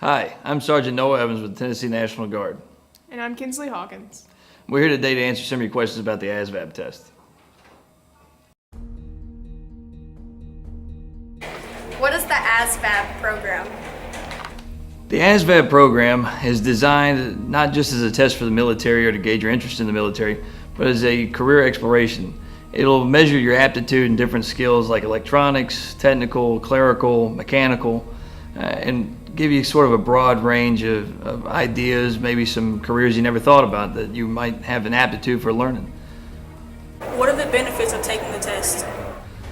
Hi, I'm Sergeant Noah Evans with the Tennessee National Guard. And I'm Kinsley Hawkins. We're here today to answer some of your questions about the asvab test. What is the asvab program? The asvab program is designed not just as a test for the military or to gauge your interest in the military, but as a career exploration. It'll measure your aptitude in different skills like electronics, technical, clerical, mechanical, and give you sort of a broad range of ideas, maybe some careers you never thought about that you might have an aptitude for learning. What are the benefits of taking the test?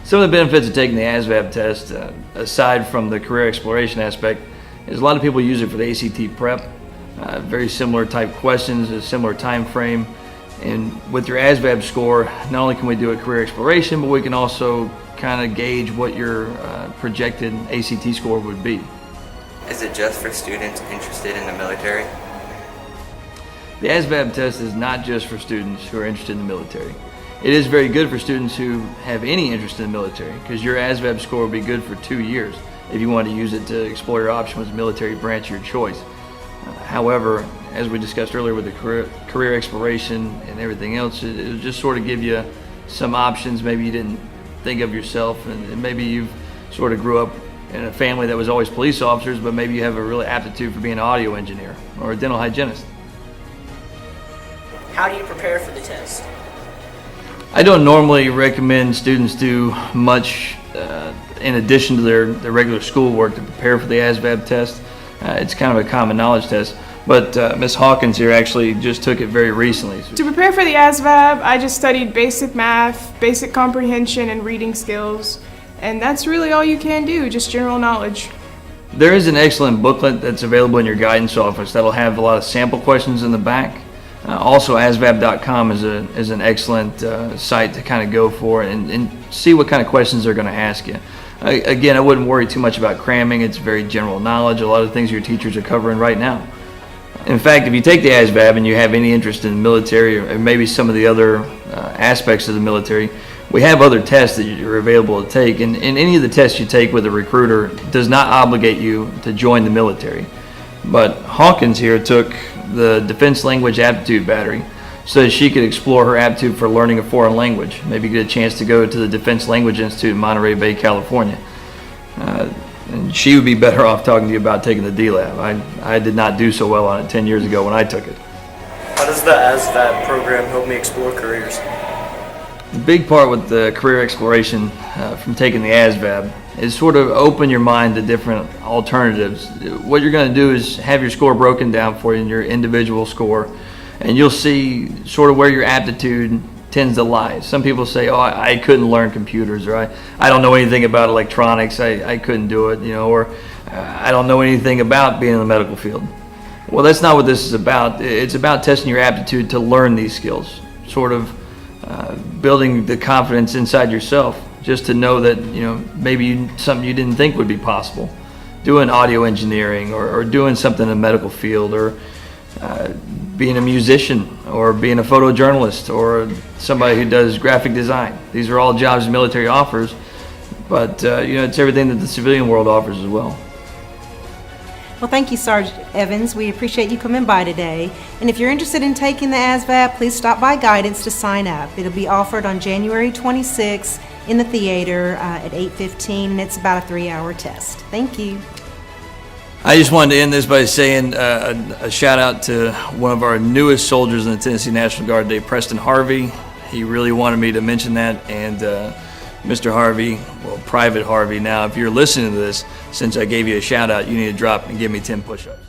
Some of the benefits of taking the ASVAB test, aside from the career exploration aspect, is a lot of people use it for the ACT prep. Very similar type questions, a similar time frame. And with your ASVAB score, not only can we do a career exploration, but we can also kind of gauge what your projected ACT score would be. Is it just for students interested in the military? The ASVAB test is not just for students who are interested in the military. It is very good for students who have any interest in the military, because your ASVAB score will be good for 2 years if you want to use it to explore your option with the military branch of your choice. However, as we discussed earlier with the career exploration and everything else, it'll just sort of give you some options maybe you didn't think of yourself, and maybe you've sort of grew up in a family that was always police officers, but maybe you have a really aptitude for being an audio engineer or a dental hygienist. How do you prepare for the test? I don't normally recommend students do much in addition to their regular schoolwork to prepare for the ASVAB test. It's kind of a common knowledge test, but Ms. Hawkins here actually just took it very recently. To prepare for the ASVAB, I just studied basic math, basic comprehension, and reading skills. And that's really all you can do, just general knowledge. There is an excellent booklet that's available in your guidance office that'll have a lot of sample questions in the back. Also, asvab.com is an excellent site to kind of go for and see what kind of questions they're going to ask you. Again, I wouldn't worry too much about cramming. It's very general knowledge, a lot of things your teachers are covering right now. In fact, if you take the ASVAB and you have any interest in the military or maybe some of the other aspects of the military, we have other tests that you're available to take, and any of the tests you take with a recruiter does not obligate you to join the military. But Hawkins here took the Defense Language Aptitude Battery so that she could explore her aptitude for learning a foreign language, maybe get a chance to go to the Defense Language Institute in Monterey Bay, California. And she would be better off talking to you about taking the D-Lab. I did not do so well on it 10 years ago when I took it. How does the ASVAB program help me explore careers? The big part with the career exploration from taking the ASVAB is sort of open your mind to different alternatives. What you're going to do is have your score broken down for you in your individual score, and you'll see sort of where your aptitude tends to lie. Some people say, oh, I couldn't learn computers, or I don't know anything about electronics, I couldn't do it, or I don't know anything about being in the medical field. Well, that's not what this is about. It's about testing your aptitude to learn these skills, sort of building the confidence inside yourself, just to know that maybe something you didn't think would be possible, doing audio engineering or doing something in the medical field, or being a musician, or being a photojournalist, or somebody who does graphic design. These are all jobs the military offers, but it's everything that the civilian world offers as well. Well, thank you, Sergeant Evans. We appreciate you coming by today. And if you're interested in taking the ASVAB, please stop by Guidance to sign up. It'll be offered on January 26th in the theater at 8:15, and it's about a 3-hour test. Thank you. I just wanted to end this by saying a shout out to one of our newest soldiers in the Tennessee National Guard today, Preston Harvey. He really wanted me to mention that, and Mr. Harvey, well, Private Harvey now, if you're listening to this, since I gave you a shout out, you need to drop and give me 10 push-ups.